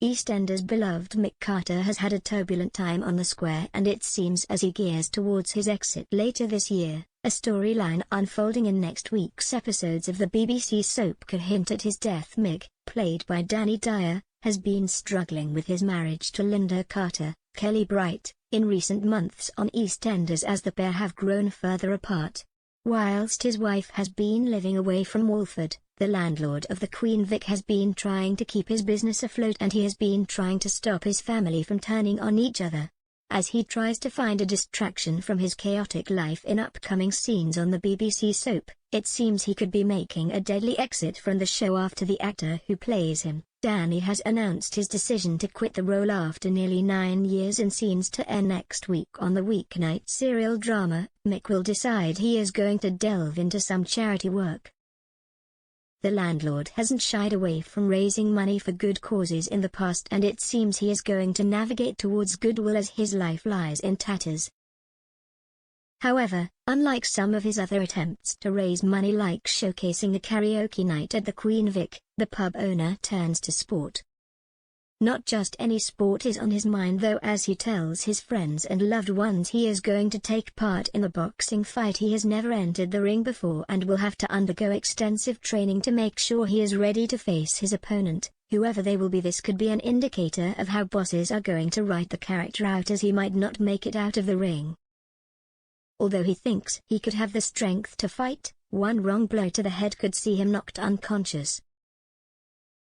EastEnders' beloved Mick Carter has had a turbulent time on the square, and it seems as he gears towards his exit later this year. A storyline unfolding in next week's episodes of the BBC soap could hint at his death. Mick, played by Danny Dyer, has been struggling with his marriage to Linda Carter, Kelly Bright, in recent months on EastEnders as the pair have grown further apart. Whilst his wife has been living away from Walford, the landlord of the Queen Vic has been trying to keep his business afloat, and he has been trying to stop his family from turning on each other. As he tries to find a distraction from his chaotic life in upcoming scenes on the BBC soap, it seems he could be making a deadly exit from the show after the actor who plays him, Danny, has announced his decision to quit the role after nearly 9 years in scenes to air next week on the weeknight serial drama. Mick will decide he is going to delve into some charity work. The landlord hasn't shied away from raising money for good causes in the past, and it seems he is going to navigate towards goodwill as his life lies in tatters. However, unlike some of his other attempts to raise money, like showcasing a karaoke night at the Queen Vic, the pub owner turns to sport. Not just any sport is on his mind though, as he tells his friends and loved ones he is going to take part in a boxing fight. He has never entered the ring before and will have to undergo extensive training to make sure he is ready to face his opponent, whoever they will be. This could be an indicator of how bosses are going to write the character out, as he might not make it out of the ring. Although he thinks he could have the strength to fight, one wrong blow to the head could see him knocked unconscious.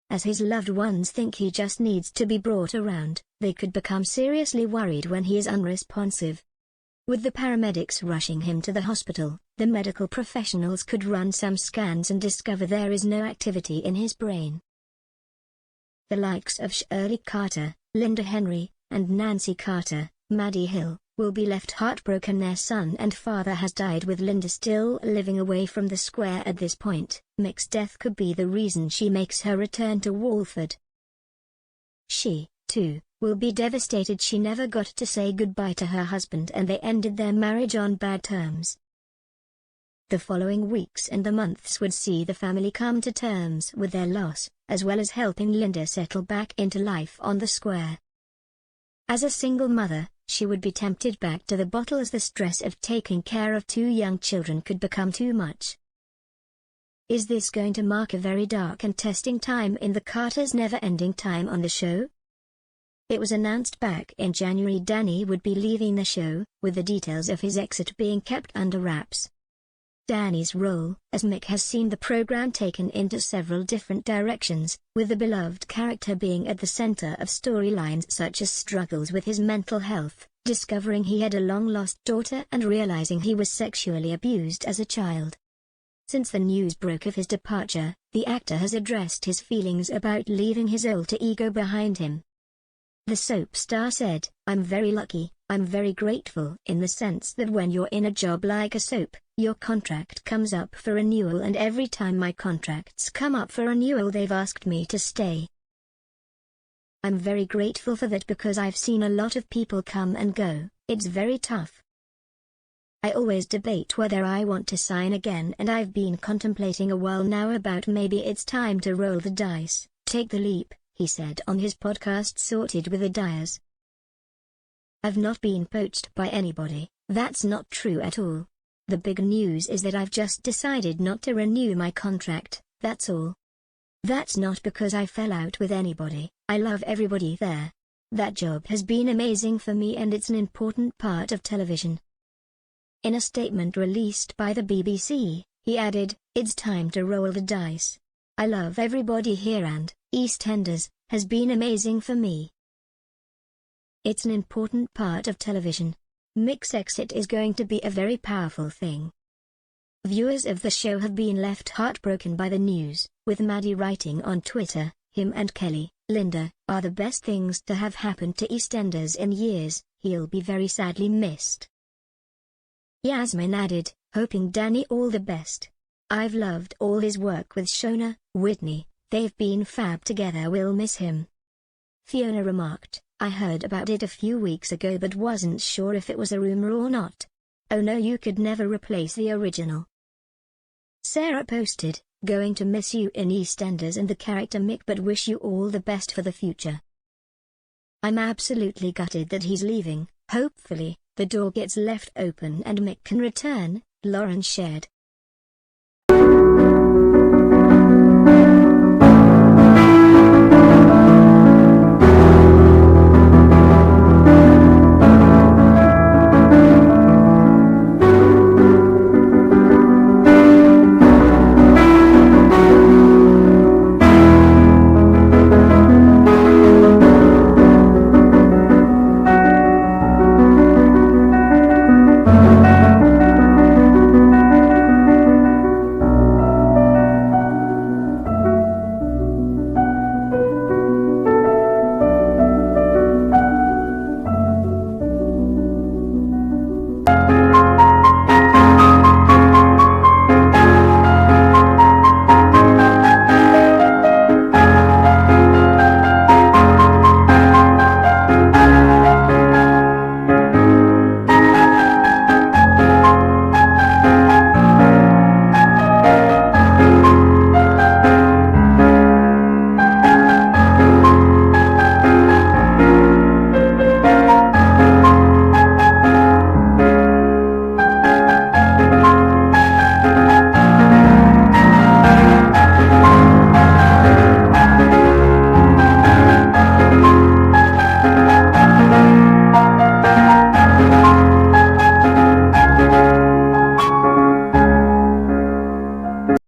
As his loved ones think he just needs to be brought around, they could become seriously worried when he is unresponsive. With the paramedics rushing him to the hospital, the medical professionals could run some scans and discover there is no activity in his brain. The likes of Shirley Carter, Linda Henry, and Nancy Carter, Maddie Hill, will be left heartbroken. Their son and father has died, with Linda still living away from the square at this point. Mick's death could be the reason she makes her return to Walford. She, too, will be devastated. She never got to say goodbye to her husband, and they ended their marriage on bad terms. The following weeks and the months would see the family come to terms with their loss, as well as helping Linda settle back into life on the square. As a single mother, she would be tempted back to the bottle, as the stress of taking care of 2 young children could become too much. Is this going to mark a very dark and testing time in the Carters' never-ending time on the show? It was announced back in January Danny would be leaving the show, with the details of his exit being kept under wraps. Danny's role as Mick has seen the program taken into several different directions, with the beloved character being at the center of storylines such as struggles with his mental health, discovering he had a long-lost daughter, and realizing he was sexually abused as a child. Since the news broke of his departure, the actor has addressed his feelings about leaving his alter ego behind him. The soap star said, "I'm very lucky, I'm very grateful in the sense that when you're in a job like a soap, your contract comes up for renewal, and every time my contracts come up for renewal they've asked me to stay. I'm very grateful for that because I've seen a lot of people come and go. It's very tough. I always debate whether I want to sign again, and I've been contemplating a while now about maybe it's time to roll the dice, take the leap," he said on his podcast Sorted with the Dyers. "I've not been poached by anybody, that's not true at all. The big news is that I've just decided not to renew my contract, that's all. That's not because I fell out with anybody, I love everybody there. That job has been amazing for me and it's an important part of television." In a statement released by the BBC, he added, "It's time to roll the dice. I love everybody here and EastEnders has been amazing for me. It's an important part of television. Mick's exit is going to be a very powerful thing." Viewers of the show have been left heartbroken by the news, with Maddie writing on Twitter, "Him and Kelly, Linda, are the best things to have happened to EastEnders in years. He'll be very sadly missed." Yasmin added, hoping Danny all the best. "I've loved all his work with Shona, Whitney, they've been fab together, we'll miss him." Fiona remarked, "I heard about it a few weeks ago but wasn't sure if it was a rumor or not. Oh no, you could never replace the original." Sarah posted, "Going to miss you in EastEnders and the character Mick, but wish you all the best for the future. I'm absolutely gutted that he's leaving. Hopefully, the door gets left open and Mick can return," Lauren shared.